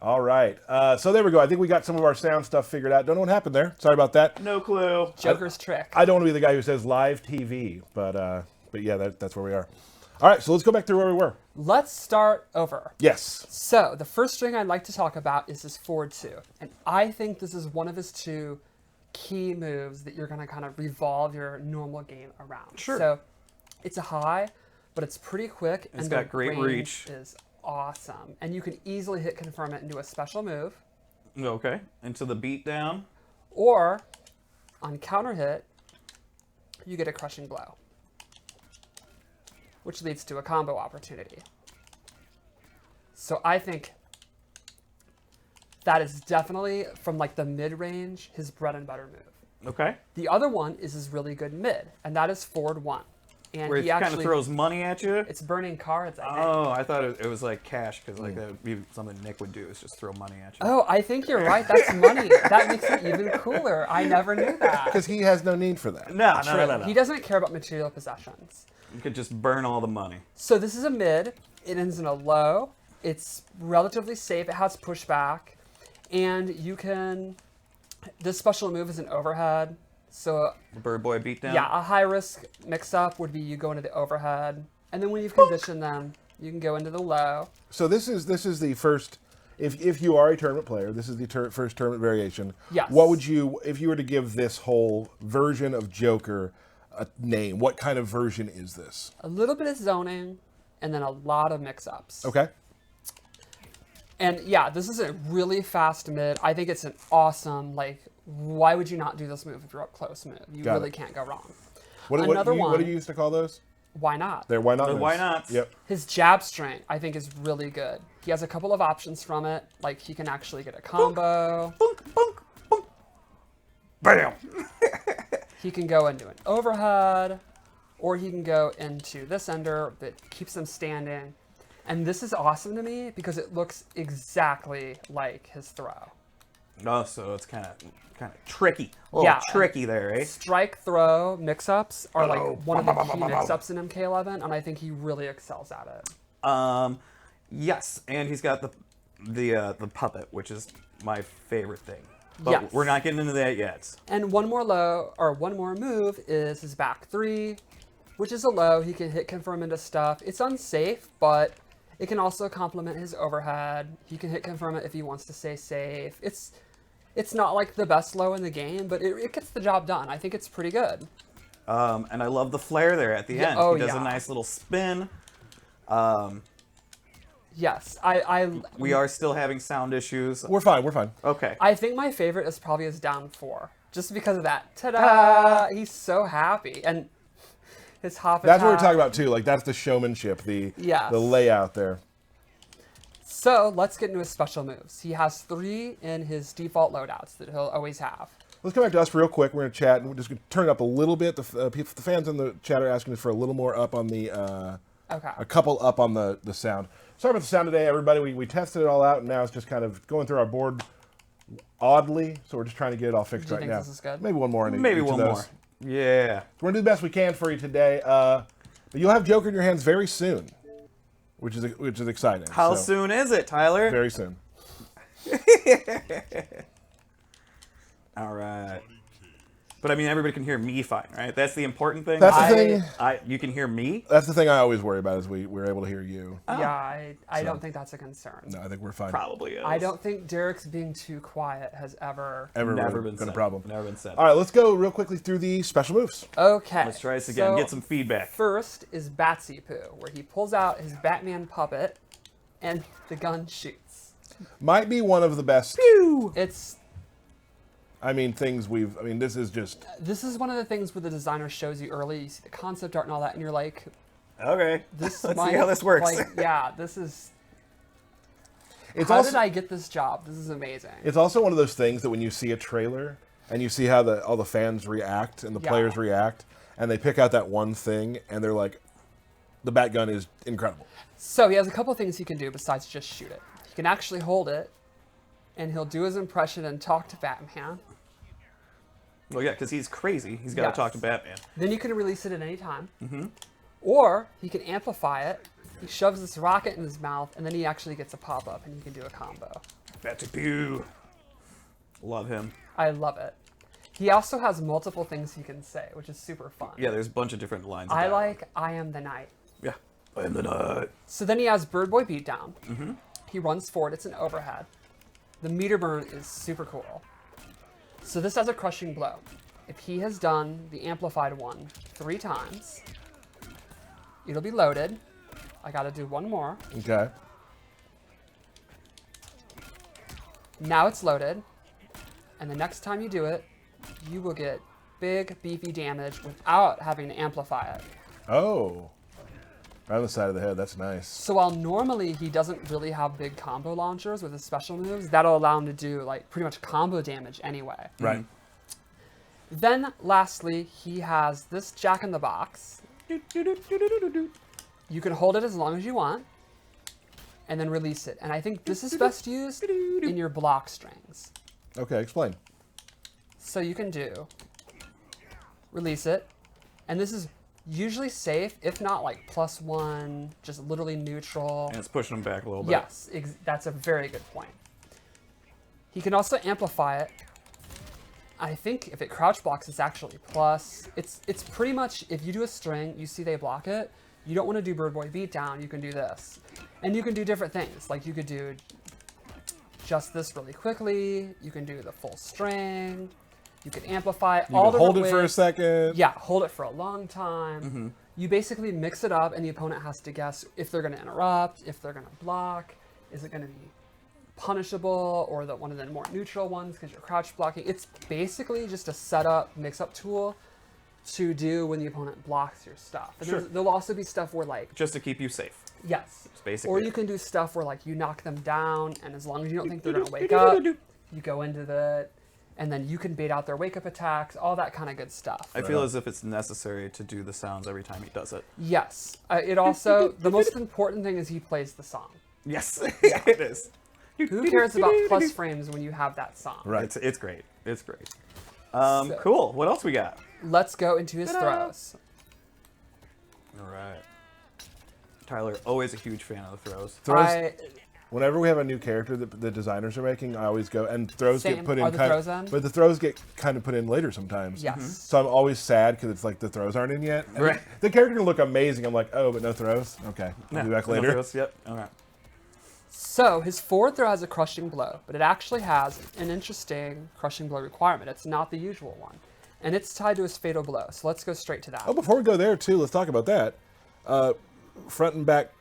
All right. So there we go. I think we got some of our sound stuff figured out. Don't know what happened there. Sorry about that. No clue. Joker's trick. I don't want to be the guy who says live TV, but yeah, that's where we are. All right, so let's go back to where we were. Let's start over. Yes. So the first string I'd like to talk about is his forward 2. And I think this is one of his 2 key moves that you're going to kind of revolve your normal game around. Sure. So it's a high, but it's pretty quick. It's and got the great range reach. is awesome. And you can easily hit confirm it into a special move. Okay. Into the beatdown. Or on counter hit, you get a crushing blow, which leads to a combo opportunity. So I think that is definitely, from like the mid-range, his bread and butter move. Okay. The other one is his really good mid, and that is forward 1. And Where it he kind actually of throws money at you. It's burning cards, I think. Oh, I thought it was like cash, because like that would be something Nick would do, is just throw money at you. Oh, I think you're right. That's money. That makes it even cooler. I never knew that. Because he has no need for that. No. He doesn't care about material possessions. You could just burn all the money. So this is a mid. It ends in a low. It's relatively safe. It has pushback. And you can... This special move is an overhead. So... The Bird Boy beatdown? Yeah, a high-risk mix-up would be you go into the overhead. And then when you've conditioned them, you can go into the low. So this is the first... If you are a tournament player, this is the first tournament variation. Yes. What would you... If you were to give this whole version of Joker a name, what kind of version is this? A little bit of zoning, and then a lot of mix-ups. Okay. And yeah, this is a really fast mid. I think it's an awesome, like, why would you not do this move if you're up close move? You Got really it. can't go wrong. What do you used to call those? Why not? They're why not? The moves. why nots. Yep. His jab strength, I think, is really good. He has a couple of options from it. Like, he can actually get a combo. Boink, boink, boink. Bam! He can go into an overhead, or he can go into this ender that keeps him standing. And this is awesome to me because it looks exactly like his throw. Oh, so it's kind of tricky. A little tricky there, eh? Strike throw mix-ups are like Oh. one of the key mix-ups in MK11, and I think he really excels at it. Yes, and he's got the puppet, which is my favorite thing. But Yes. we're not getting into that yet. And one more move is his back 3, which is a low. He can hit confirm into stuff. It's unsafe, but it can also complement his overhead. He can hit confirm it if he wants to stay safe. It's not like the best low in the game, but it gets the job done. I think it's pretty good. And I love the flare there at the Yeah, end. oh, He does yeah. a nice little spin. Yes, We are still having sound issues. We're fine. Okay. I think my favorite is probably his down 4, just because of that. Ta-da! He's so happy, and his hop That's what we're attack. talking about too. Like that's the showmanship, the layout there. So let's get into his special moves. He has 3 in his default loadouts that he'll always have. Let's come back to us real quick. We're gonna chat, and we're just gonna turn it up a little bit. The fans in the chat are asking us for a little more up on the, Okay. a couple up on the sound. Sorry about the sound today, everybody. We tested it all out, and now it's just kind of going through our board oddly. So we're just trying to get it all fixed Do you right think now. this is good? Maybe one more. In Maybe each of one those. more. Yeah. We're gonna do the best we can for you today. But you'll have Joker in your hands very soon, which is exciting. How So, soon is it, Tyler? Very soon. All right. But I mean, everybody can hear me fine, right? That's the important thing. That's the thing. You can hear me. That's the thing I always worry about is we're able to hear you. Yeah, I don't think that's a concern. No, I think we're fine. Probably is. I don't think Derek's being too quiet has ever... Never been a said. problem. Never been said. All right, let's go real quickly through the special moves. Okay. Let's try this again. So Get some feedback. First is Batsy Poo, where he pulls out his Batman puppet and the gun shoots. Might be one of the best. Pew! This is one of the things where the designer shows you early. You see the concept art and all that, and you're like, Okay. "This Let's might, see how this works. Like, yeah, this is. It's How also did I get this job? This is amazing. it's also one of those things that when you see a trailer and you see how all the fans react and the Yeah. players react, and they pick out that one thing and they're like, the bat gun is incredible. So he has a couple things he can do besides just shoot it. He can actually hold it, and he'll do his impression and talk to Batman. Well, yeah, because he's crazy. He's got to Yes. talk to Batman. Then you can release it at any time. Mm-hmm. Or he can amplify it. He shoves this rocket in his mouth, and then he actually gets a pop-up, and you can do a combo. Batsy Pew. Love him. I love it. He also has multiple things he can say, which is super fun. Yeah, there's a bunch of different lines. Of I dialogue. like I am the knight. Yeah. I am the knight. So then he has Bird Boy Beatdown. He runs forward. It's an overhead. The meter burn is super cool. So this has a crushing blow. If he has done the amplified one 3 times, it'll be loaded. I gotta do one more. Okay. Now it's loaded. And the next time you do it, you will get big, beefy damage without having to amplify it. Oh. Right on the side of the head. That's nice. So while normally he doesn't really have big combo launchers with his special moves, that'll allow him to do like pretty much combo damage anyway. Right. Then lastly, he has this Jack in the Box. You can hold it as long as you want and then release it. And I think this is best used in your block strings. Okay, explain. So you can do release it, and this is usually safe, if not like +1, just literally neutral. And it's pushing him back a little bit. Yes, that's a very good point. He can also amplify it. I think if it crouch blocks, it's actually plus. It's pretty much, if you do a string, you see they block it, you don't want to do Bird Boy Beatdown, you can do this. And you can do different things, like you could do just this really quickly, you can do the full string, you can amplify it, You all can hold it different for a ways. second. Yeah, hold it for a long time. You basically mix it up, and the opponent has to guess if they're going to interrupt, if they're going to block, is it going to be punishable, or one of the more neutral ones because you're crouch blocking. It's basically just a setup, mix-up tool to do when the opponent blocks your stuff. And Sure. there'll also be stuff where like, Just to keep you safe. yes, basically or it. you can do stuff where like you knock them down, and as long as you don't think they're going to wake up, you go into the, and then you can bait out their wake-up attacks, all that kind of good stuff. I feel as if it's necessary to do the sounds every time he does it. Yes. It also, the most important thing is he plays the song. Yes, it is. Who cares about plus frames when you have that song? Right. It's great. It's great. So- Cool. What else we got? Let's go into his throws. All right. Tyler, always a huge fan of the throws. Throws. Whenever we have a new character that the designers are making, I always go, and throws Same. get put Are in the kind throws of, in? but the throws get kind of put in later sometimes. Yes. So I'm always sad because it's like the throws aren't in yet. And Right. The character can look amazing. I'm like, oh, but no throws. Okay, I'll be back No later. throws, Yep. Okay. So his forward throw has a crushing blow, but it actually has an interesting crushing blow requirement. It's not the usual one. And it's tied to his fatal blow. So let's go straight to that. Oh, before we go there too, let's talk about that. Front and back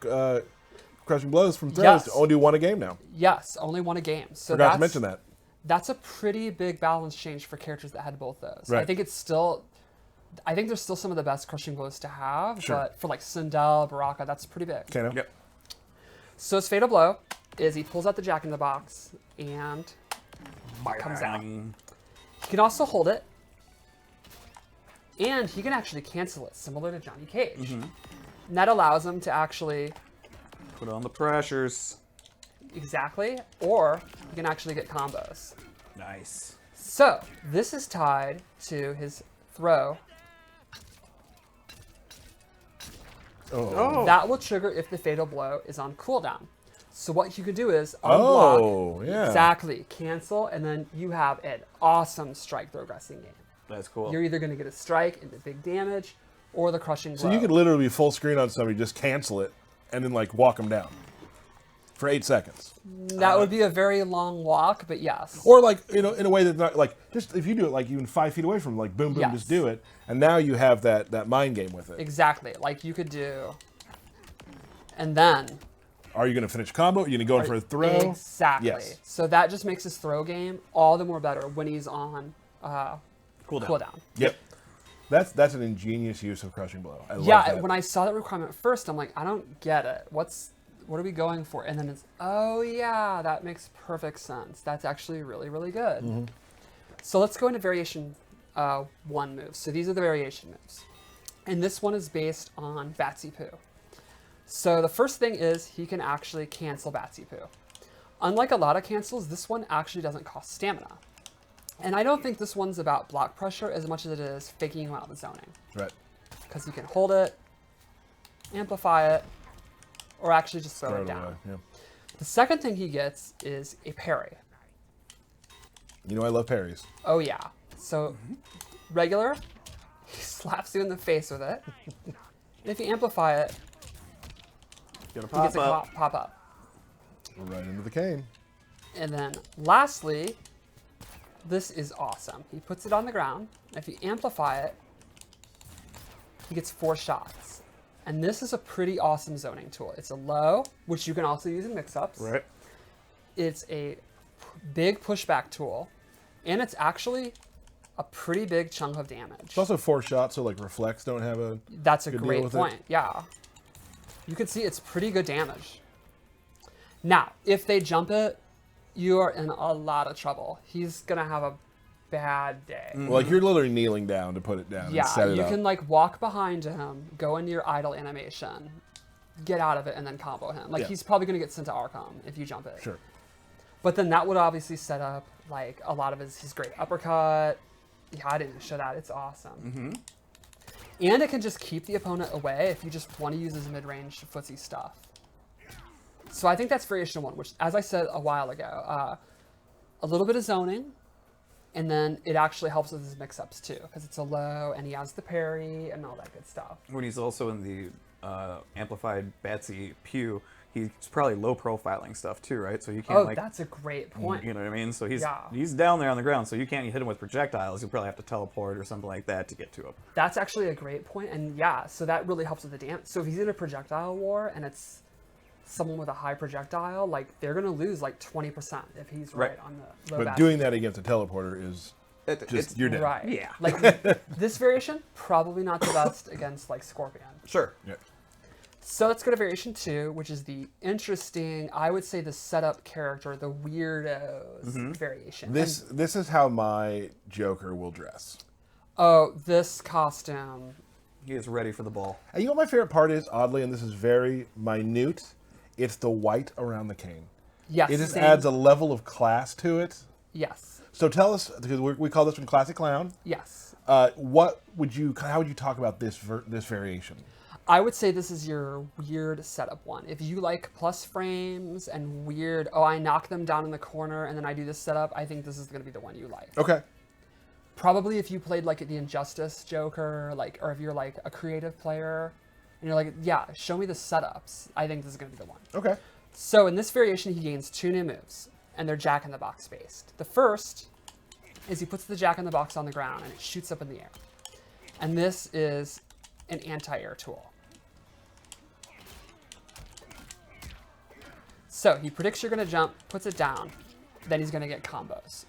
crushing blows from throws. Yes. Only do one a game now. Yes, only one a game. So Forgot to mention that. That's a pretty big balance change for characters that had both those. Right. I think there's still some of the best crushing blows to have, Sure. but for like Sindel, Baraka, that's pretty big. Kano. Yep. So his fatal blow is he pulls out the Jack in the Box and comes out. Bang. He can also hold it, and he can actually cancel it, similar to Johnny Cage. And that allows him to actually, Put on the pressures. exactly, or he can actually get combos. Nice. So this is tied to his throw. Oh. That will trigger if the fatal blow is on cooldown. So what you can do is unblock, Oh, yeah. exactly, cancel, and then you have an awesome strike throw wrestling game. That's cool. You're either going to get a strike into big damage, or the crushing blow. So you could literally be full screen on somebody, just cancel it, and then like walk them down for 8 seconds. That would be a very long walk, but yes. Or like, you know, in a way that's not like, just if you do it like even 5 feet away from them, like boom, boom, Yes. just do it. And now you have that mind game with it. Exactly. Like you could do, and then Are you going to finish a combo? Are you going to go in for a throw? Exactly. Yes. So that just makes his throw game all the more better when he's on cooldown. Yep. That's an ingenious use of crushing blow. I love Yeah, that. when I saw that requirement first, I'm like, I don't get it. What are we going for? And then it's, oh yeah, that makes perfect sense. That's actually really, really good. Mm-hmm. So let's go into variation 1 moves. So these are the variation moves. And this one is based on Batsy Poo. So the first thing is he can actually cancel Batsy Poo. Unlike a lot of cancels, this one actually doesn't cost stamina. And I don't think this one's about block pressure as much as it is faking you out with zoning. Right. Because you can hold it, amplify it, or actually just throw Throw it it down. away. Yeah. The second thing he gets is a parry. You know I love parries. Oh yeah. So regular, he slaps you in the face with it. And if you amplify it, Gonna he gets a pop up. Right into the cane. And then lastly, this is awesome. He puts it on the ground. If you amplify it, he gets 4 shots. And this is a pretty awesome zoning tool. It's a low, which you can also use in mix-ups. Right. It's a big pushback tool. And it's actually a pretty big chunk of damage. It's also 4 shots, so like reflex don't have a. That's a good deal great with point. it. Yeah. You can see it's pretty good damage. Now, if they jump it, you are in a lot of trouble. He's going to have a bad day. Well, like you're literally kneeling down to put it down. Yeah, and set it you up. can like walk behind him, go into your idle animation, get out of it, and then combo him. Like Yeah. he's probably going to get sent to Arkham if you jump it. Sure. But then that would obviously set up like a lot of his great uppercut. Yeah, I didn't show that. It's awesome. And it can just keep the opponent away if you just want to use his mid-range footsie stuff. So I think that's variation 1, which, as I said a while ago, a little bit of zoning, and then it actually helps with his mix-ups too, because it's a low, and he has the parry and all that good stuff. When he's also in the amplified Batsy Pew, he's probably low profiling stuff too, right? So you can't like. That's a great point. You know what I mean? So Yeah. he's down there on the ground, so you can't hit him with projectiles. You'll probably have to teleport or something like that to get to him. That's actually a great point, and yeah, so that really helps with the damage. So if he's in a projectile war and it's someone with a high projectile, like they're gonna lose like 20% if he's right on the low. But doing that against a teleporter is just you're dead. right, Yeah. Like this variation probably not the best against like Scorpion. Sure. Yeah. So let's go to variation 2, which is the interesting, I would say the setup character, the weirdos variation. This is how my Joker will dress. Oh, this costume. He is ready for the ball. And you know what my favorite part is, oddly, and this is very minute, it's the white around the cane. Yes. It just same. adds a level of class to it. Yes. So tell us, because we call this one Classic Clown. Yes. How would you talk about this variation? I would say this is your weird setup one. If you like plus frames and weird, oh, I knock them down in the corner and then I do this setup, I think this is going to be the one you like. Okay. Probably if you played like the Injustice Joker, like, or if you're like a creative player and you're like, yeah, show me the setups, I think this is going to be the one. Okay. So in this variation, he gains 2 new moves, and they're Jack in the Box based. The first is he puts the Jack in the Box on the ground and it shoots up in the air. And this is an anti-air tool. So he predicts you're going to jump, puts it down, then he's going to get combos.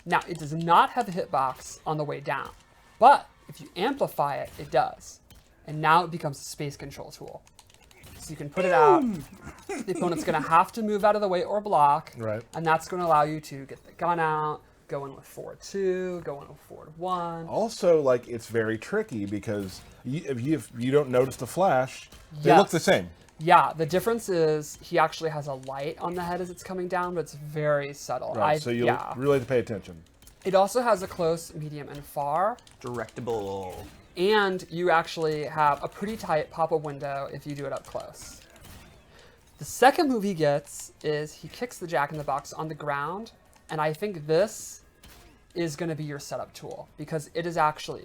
Now, it does not have a hitbox on the way down, but if you amplify it, it does. And now it becomes a space control tool. So you can put it out, the opponent's going to have to move out of the way or block, Right. and that's going to allow you to get the gun out, go in with forward 2, go in with forward 1. Also, like, it's very tricky because if you don't notice the flash, they look Yes. the same. Yeah, the difference is he actually has a light on the head as it's coming down, but it's very subtle. Right. So you really have to pay attention. It also has a close, medium, and far, Directable. and you actually have a pretty tight pop-up window if you do it up close. The second move he gets is he kicks the Jack in the Box on the ground, and I think this is going to be your setup tool because it is actually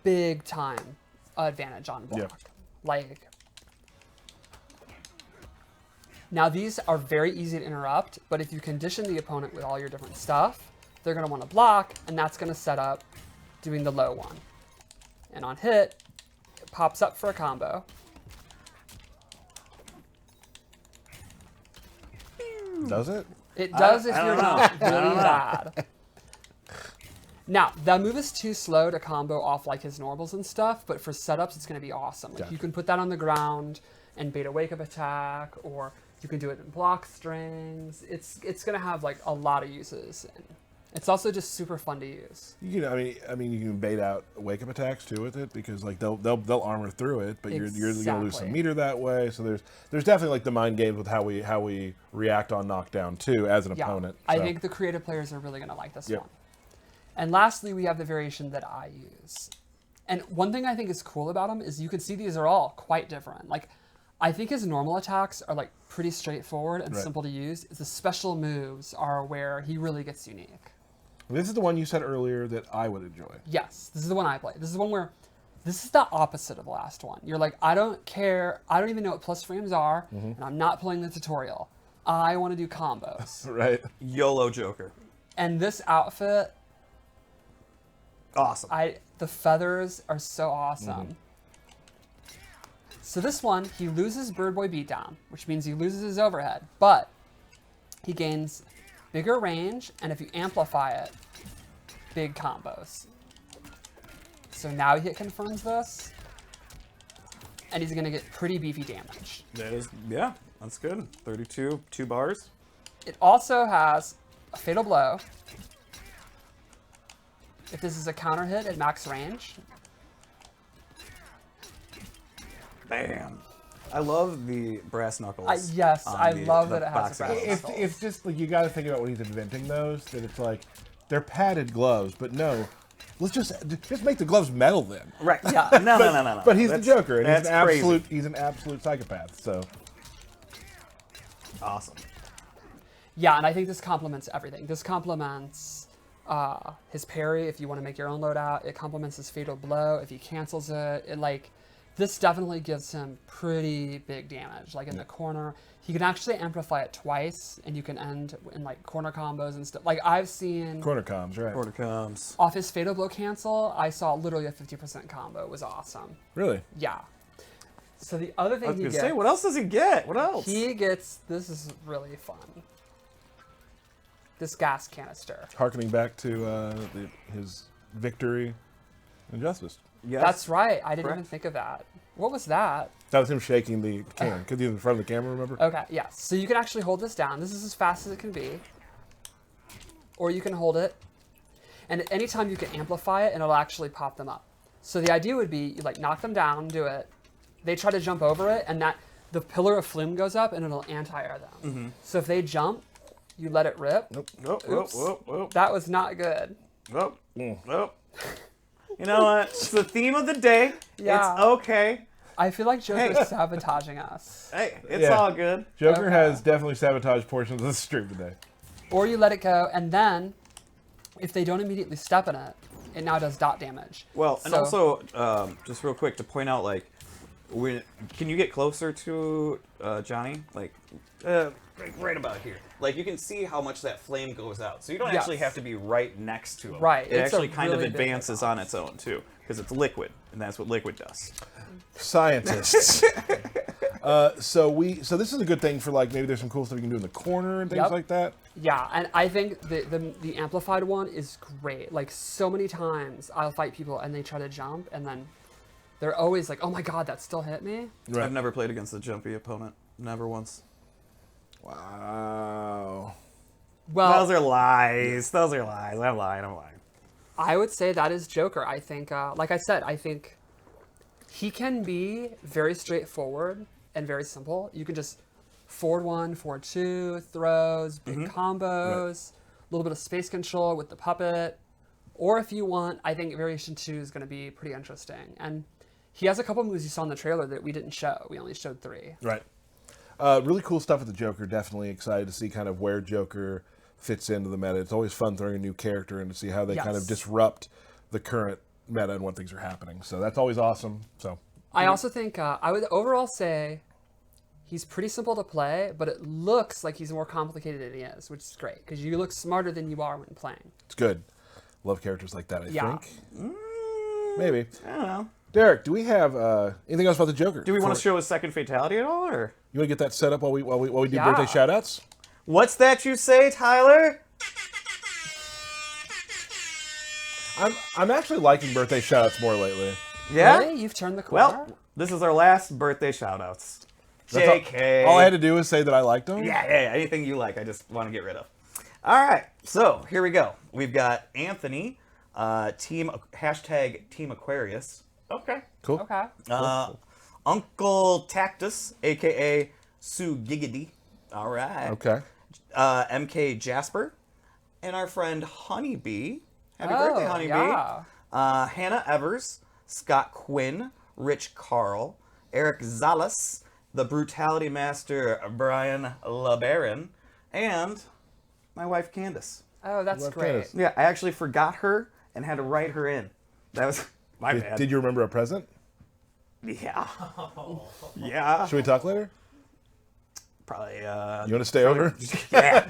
big time advantage on block. Yeah. Like, now these are very easy to interrupt, but if you condition the opponent with all your different stuff, they're going to want to block, and that's going to set up doing the low one. And on hit, it pops up for a combo. Does it? It does if you're not really know. bad. Now, that move is too slow to combo off like his normals and stuff, but for setups, it's going to be awesome. Like, Gotcha. you can put that on the ground and bait a wake-up attack, or you can do it in block strings. It's going to have like a lot of uses. And it's also just super fun to use. You can, I mean, you can bait out wake up attacks too with it because like they'll armor through it, but you're gonna lose some Exactly. meter that way. So there's definitely like the mind games with how we react on knockdown too as an Yeah, opponent. I So, think the creative players are really going to like this Yep. one. And lastly, we have the variation that I use. And one thing I think is cool about them is you can see these are all quite different. Like, I think his normal attacks are like pretty straightforward and simple to use. The special moves are where he really gets unique. This is the one you said earlier that I would enjoy. Yes, this is the one I play. This is the one where, this is the opposite of the last one. You're like, I don't care. I don't even know what plus frames are, and I'm not playing the tutorial. I want to do combos. Right. YOLO Joker. And this outfit, Awesome. the feathers are so awesome. So this one, he loses Bird Boy Beatdown, which means he loses his overhead, but he gains bigger range, and if you amplify it, big combos. So now he hit confirms this, and he's gonna get pretty beefy damage. That is, yeah, that's good. 32, 2 bars. It also has a Fatal Blow. If this is a counter hit at max range. Bam. I love the brass knuckles. Yes, on I the- love the that it has boxing brass gloves. knuckles. It's just like you got to think about when he's inventing those. That it's like they're padded gloves, but no, let's just make the gloves metal then. Right. Yeah. No. But he's the Joker, and that's crazy. he's an absolute psychopath. So Awesome. Yeah, and I think this complements everything. This complements his parry if you want to make your own loadout. It complements his Fatal Blow if he cancels it. This definitely gives him pretty big damage. Like in the corner, he can actually amplify it twice, and you can end in like corner combos and stuff. Like I've seen corner comms, right? Order comes. off his Fatal Blow cancel, I saw literally a 50% combo. It was awesome. Really? Yeah. So the other I thing was he gonna gets, say, what else does he get? What else? he gets. This is really fun. This gas canister. Harkening back to his victory and justice. Yes. That's right. I didn't Correct. even think of that. What was that? That was him shaking the can because he was in front of the camera. Remember? Okay, yeah. So you can actually hold this down. This is as fast as it can be. Or you can hold it, and at any time you can amplify it, and it'll actually pop them up. So the idea would be you like knock them down, do it. They try to jump over it, and the pillar of flume goes up, and it'll anti-air them. So if they jump, you let it rip. Nope. Oops. Whoop. That was not good. Nope. Nope. You know what? It's the theme of the day. Yeah. It's okay. I feel like Joker's Hey. sabotaging us. Hey, it's Yeah. all good. Joker Okay. has definitely sabotaged portions of the stream today. Or you let it go, and then if they don't immediately step in it, it now does dot damage. Well, and So- also, just real quick to point out, like, can you get closer to Johnny? Like right about here. Like, you can see how much that flame goes out. So you don't Yes. actually have to be right next to him. Right, It it's a actually kind really of big advances on its own, too. Because it's liquid, and that's what liquid does. Scientists. So this is a good thing for like maybe there's some cool stuff you can do in the corner and things Yep. like that. Yeah, and I think the amplified one is great. Like so many times I'll fight people and they try to jump and then they're always like, "Oh my god, that still hit me." Right. I've never played against a jumpy opponent. Never once. Wow. Well, Those are lies. I'm lying. I would say that is Joker. I think, like I said, I think he can be very straightforward and very simple. You can just forward 1, forward 2, throws, big combos, a little bit of space control with the puppet. Or if you want, I think Variation 2 is going to be pretty interesting. And he has a couple moves you saw in the trailer that we didn't show. We only showed 3. Right. Really cool stuff with the Joker. Definitely excited to see kind of where Joker fits into the meta. It's always fun throwing a new character and to see how they kind of Yes. disrupt the current meta and when things are happening. So that's always awesome. So I also think I would overall say he's pretty simple to play, but it looks like he's more complicated than he is, which is great because you look smarter than you are when playing. it's good. Love characters like that, I Yeah. think. Maybe. I don't know. Derek, do we have anything else about the Joker? Do we want to show his second fatality at all, or You want to get that set up while we do Yeah. birthday shoutouts? what's that you say, Tyler? I'm actually liking birthday shoutouts more lately. Yeah. Really? You've turned the corner? Well, this is our last birthday shoutouts. That's all- JK. All I had to do was say that I liked them. Yeah, anything you like, I just want to get rid of. All right, so here we go. We've got Anthony, Team Aquarius. Okay. Cool. Okay. Uncle Tactus, aka Sue Giggity. All right. Okay. MK Jasper, and our friend Honeybee. Happy birthday, Honeybee. Yeah. Hannah Evers, Scott Quinn, Rich Carl, Eric Zalas, the Brutality Master, Brian LeBaron, and my wife, Candace. Oh, that's Love great. Candace. Yeah, I actually forgot her and had to write her in. That was my bad. Did you remember a present? Yeah. Yeah. Should we talk later? Probably, You want to stay over? yeah.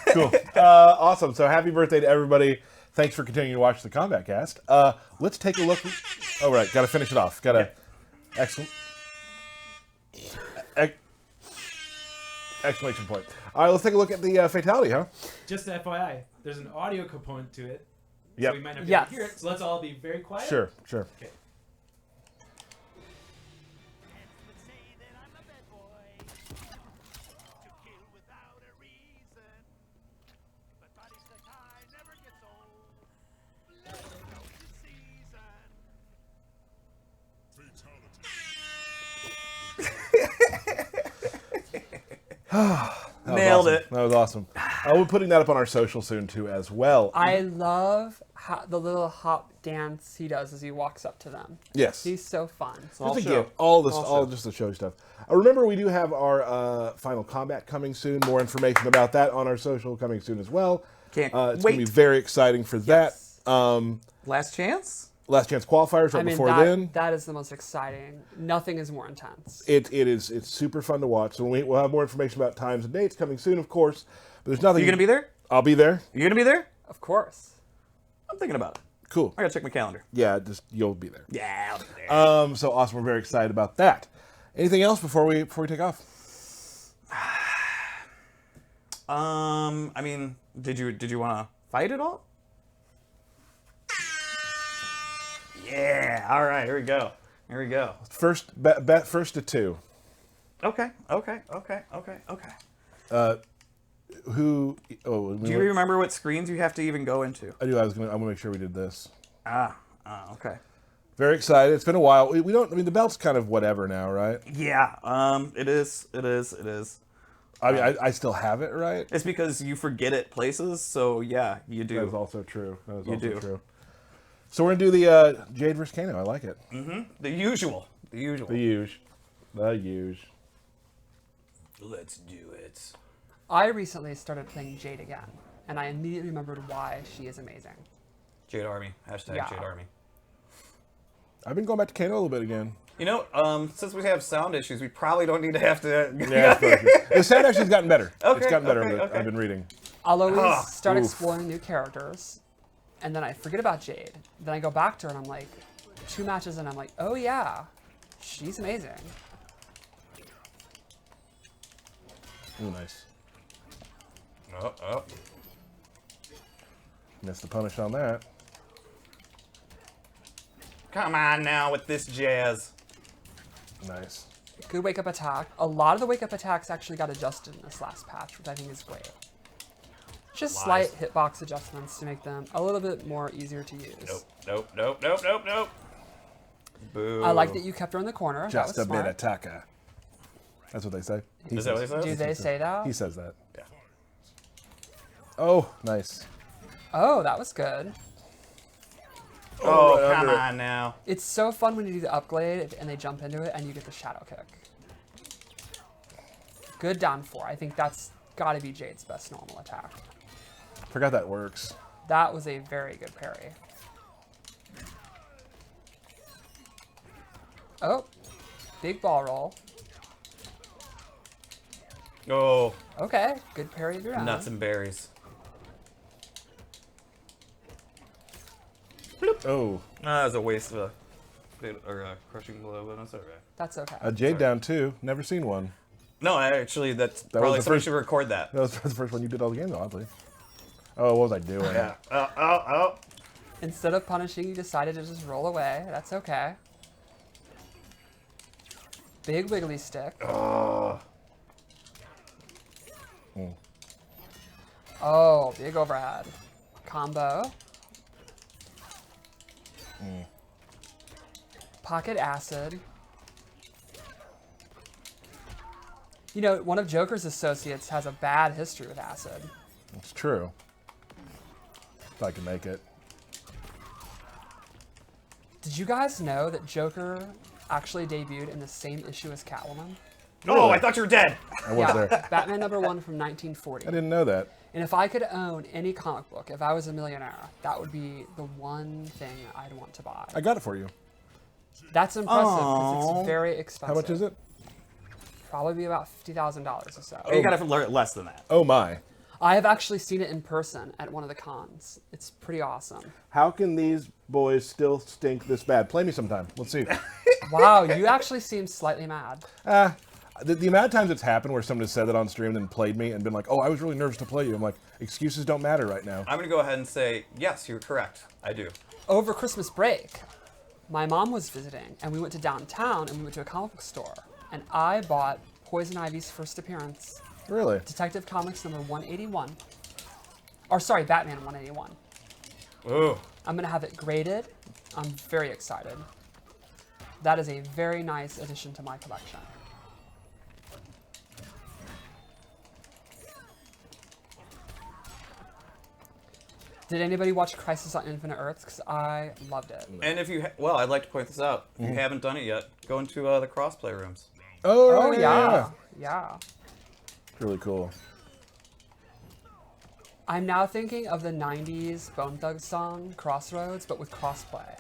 Cool. Awesome. So happy birthday to everybody. Thanks for continuing to watch the Kombat Cast. Let's take a look. Oh, right. Got to finish it off. Got to... Excellent. Exclamation point. All right, let's take a look at the Fatality, huh? Just FYI, there's an audio component to it. Yep. So we might not be able to hear Yes. it. So let's all be very quiet. Sure, sure. Okay. Nailed awesome. it. That was awesome. We're putting that up on our social soon, too, as well. I love the little hop dance he does as he walks up to them. Yes. He's so fun. All Just show. again, all this, All all show. just the show stuff. Remember, we do have our Final Combat coming soon. More information about that on our social coming soon as well. Can't It's wait. going to be very exciting for Yes. that. Last chance? Last chance qualifiers right I mean, before then. that is the most exciting. Nothing is more intense. It's super fun to watch. So we'll have more information about times and dates coming soon, of course. But there's nothing. You gonna be there? I'll be there. You gonna be there? Of course. I'm thinking about it. Cool. I gotta check my calendar. Yeah, just you'll be there. Yeah, I'll be there. So awesome. We're very excited about that. Anything else before we take off? I mean, did you want to fight at all? Yeah. All right. Here we go. Here we go. First bet first to 2. Okay. Okay. Okay. Okay. Okay. Who? Oh, Do you remember what screens you have to even go into? I do. I'm gonna make sure we did this. Okay. Very excited. It's been a while. We don't. I mean, the belt's kind of whatever now, right? Yeah. It is. It is. It is. I mean, I still have it, right? It's because you forget it places. So yeah, you do. That is also true. That is You also do. true. So we're gonna do the Jade vs. Kano. I like it. The usual. The usual. The huge. The huge. Let's do it. I recently started playing Jade again, and I immediately remembered why she is amazing. Jade Army. Hashtag Yeah. Jade Army. I've been going back to Kano a little bit again. You know, since we have sound issues, we probably don't need to have to. Yeah, the sound actually's gotten better. Okay, It's gotten better. okay, okay. I've been reading. I'll always start oof. exploring new characters, and then I forget about Jade. Then I go back to her, and I'm like, 2 matches, and I'm like, oh yeah, she's amazing. Ooh, nice. Oh. Missed the punish on that. Come on now with this jazz. Nice. Good wake up attack. A lot of the wake up attacks actually got adjusted in this last patch, which I think is great. Just Lies. slight hitbox adjustments to make them a little bit more easier to use. Nope. Boo. I like that you kept her in the corner. Just that a was bit smart. attacker. That's what they say. He Is that what he says. says? Do they say that? He says that. Yeah. Oh, nice. Oh, that was good. Oh, right come under it. on now. It's so fun when you do the upgrade and they jump into it and you get the shadow kick. Good down 4. I think that's got to be Jade's best normal attack. Forgot that works. That was a very good parry. Oh, big ball roll. Oh, Okay, good parry of your own. nuts and berries. Oh, That was a waste of a crushing blow, but that's alright. That's okay. a Jade down 2. Never seen one. No, actually, that's was probably the somebody first- should record that. That was the first one you did all the game, though, oddly. Oh, what was I doing? Yeah. Oh. Instead of punishing, you decided to just roll away. That's okay. Big wiggly stick. Oh. Oh, big overhead. Combo. Pocket acid. You know, one of Joker's associates has a bad history with acid. It's true. If I can make it. Did you guys know that Joker actually debuted in the same issue as Catwoman? Oh, I thought you were dead. I was there. Batman #1 from 1940. I didn't know that. And if I could own any comic book, if I was a millionaire, that would be the one thing I'd want to buy. I got it for you. That's impressive because Aw. it's very expensive. How much is it? Probably be about $50,000 or so. You gotta learn less than that. Oh my. I have actually seen it in person at one of the cons. It's pretty awesome. How can these boys still stink this bad? Play me sometime. Let's see. Wow, you actually seem slightly mad. The amount of times it's happened where somebody said that on stream and then played me and been like, oh, I was really nervous to play you. I'm like, excuses don't matter right now. I'm gonna go ahead and say, yes, you're correct. I do. Over Christmas break, my mom was visiting, and we went to downtown, and we went to a comic book store, and I bought Poison Ivy's first appearance, Really? Detective Comics number 181. Or sorry, Batman 181. Ooh. I'm gonna have it graded. I'm very excited. That is a very nice addition to my collection. Did anybody watch Crisis on Infinite Earths? Because I loved it. And if you, well, I'd like to point this out. If you haven't done it yet, go into the crossplay rooms. Oh yeah, yeah. Really cool. I'm now thinking of the 90s Bone Thugs song, Crossroads, but with crossplay.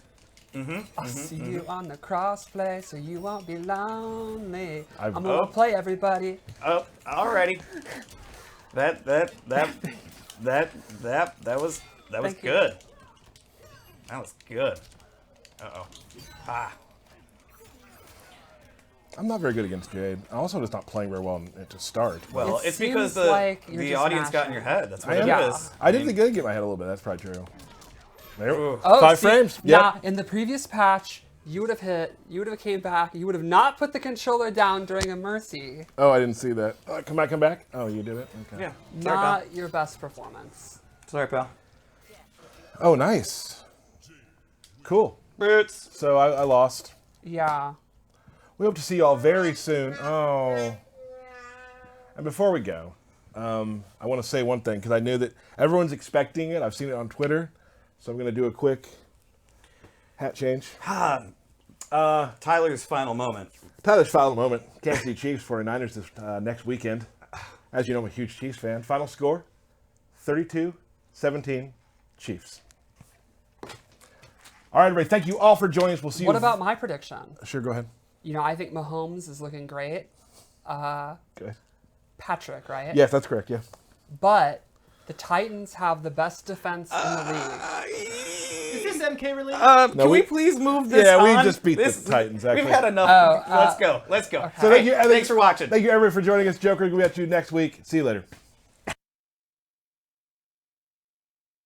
I'll see you on the crossplay, so you won't be lonely. I'm gonna play everybody. Oh, alrighty. That was Thank you. good. That was good. Uh-oh. Ah. I'm not very good against Jade. I also just not playing very well to start. Well, It it's because seems like you're the just audience got in mashing. your head. That's what I it am. is. I did think I did get my head a little bit. That's probably true. There. Ooh. Oh, 5 see, frames. Now, Yep. in the previous patch, you would have hit, you would have came back, you would have not put the controller down during a mercy. Oh, I didn't see that. Come back. Oh, you did it? Okay. Yeah. Sorry, pal. Not your best performance. Sorry, pal. Oh, nice. Cool. Boots. So I lost. Yeah. We hope to see y'all very soon. Oh. And before we go, I want to say one thing because I know that everyone's expecting it. I've seen it on Twitter. So I'm going to do a quick hat change. Tyler's final moment. Tyler's final moment. Kansas City Chiefs 49ers this next weekend. As you know, I'm a huge Chiefs fan. Final score, 32-17 Chiefs. All right, everybody. Thank you all for joining us. We'll see you. What about my prediction? Sure, go ahead. You know, I think Mahomes is looking great. Good. Patrick, right? Yes, that's correct. Yeah. But the Titans have the best defense in the league. Is this MK related? Can we please move this Yeah, we on? just beat the Titans, actually. We've had enough. Oh, Let's go. So thank you. Thanks for watching. Thank you, everybody, for joining us. Joker, we'll be at you next week. See you later.